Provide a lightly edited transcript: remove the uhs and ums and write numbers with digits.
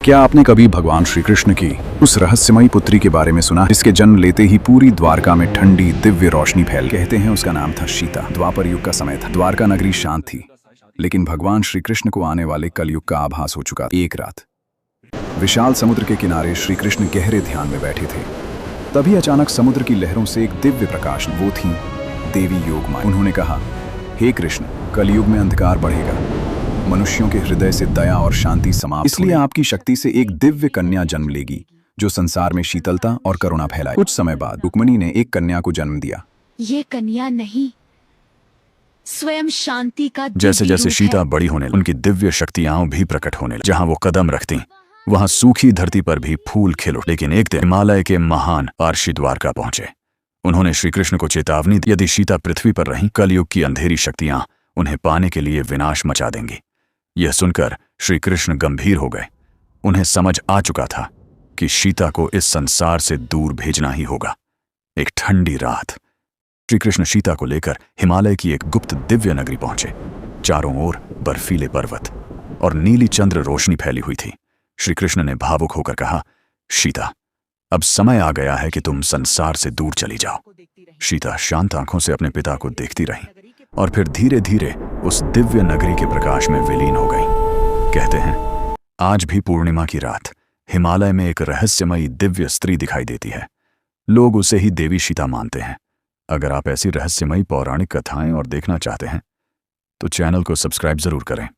क्या आपने कभी भगवान श्री कृष्ण की उस रहस्यमयी पुत्री के बारे में सुना जिसके जन्म लेते ही पूरी द्वारका में ठंडी दिव्य रोशनी फैल? कहते हैं उसका नाम था सीता। द्वापर युग का समय था। द्वारका नगरी शांत थी, लेकिन भगवान श्री कृष्ण को आने वाले कलयुग का आभास हो चुका था। एक रात विशाल समुद्र के किनारे श्री कृष्ण गहरे ध्यान में बैठे थे। तभी अचानक समुद्र की लहरों से एक दिव्य प्रकाश, वो थी देवी योगमाया। उन्होंने कहा, हे कृष्ण, कलयुग में अंधकार बढ़ेगा, मनुष्यों के हृदय से दया और शांति समाप्त, इसलिए आपकी शक्ति से एक दिव्य कन्या जन्म लेगी जो संसार में शीतलता और करुणा फैलाए। कुछ समय बाद रुक्मिणी ने एक कन्या को जन्म दिया। ये कन्या नहीं, स्वयं शांति का जैसे जैसे सीता बड़ी होने लगी, उनकी दिव्य शक्तियां भी प्रकट होने लगी। जहां वो कदम रखती वहां सूखी धरती पर भी फूल खिल उठे। लेकिन एक दिन हिमालय के महान आर्षि द्वारका पहुंचे। उन्होंने श्री कृष्ण को चेतावनी दी, यदि सीता पृथ्वी पर रहीं, कलयुग की अंधेरी शक्तियां उन्हें पाने के लिए विनाश मचा देंगी। यह सुनकर श्री कृष्ण गंभीर हो गए। उन्हें समझ आ चुका था कि सीता को इस संसार से दूर भेजना ही होगा। एक ठंडी रात श्री कृष्ण सीता को लेकर हिमालय की एक गुप्त दिव्य नगरी पहुंचे। चारों ओर बर्फीले पर्वत और नीली चंद्र रोशनी फैली हुई थी। श्री कृष्ण ने भावुक होकर कहा, सीता, अब समय आ गया है कि तुम संसार से दूर चली जाओ। सीता शांत आंखों से अपने पिता को देखती रही और फिर धीरे धीरे उस दिव्य नगरी के प्रकाश में विलीन हो गई। कहते हैं, आज भी पूर्णिमा की रात हिमालय में एक रहस्यमयी दिव्य स्त्री दिखाई देती है। लोग उसे ही देवी सीता मानते हैं। अगर आप ऐसी रहस्यमयी पौराणिक कथाएं और देखना चाहते हैं तो चैनल को सब्सक्राइब जरूर करें।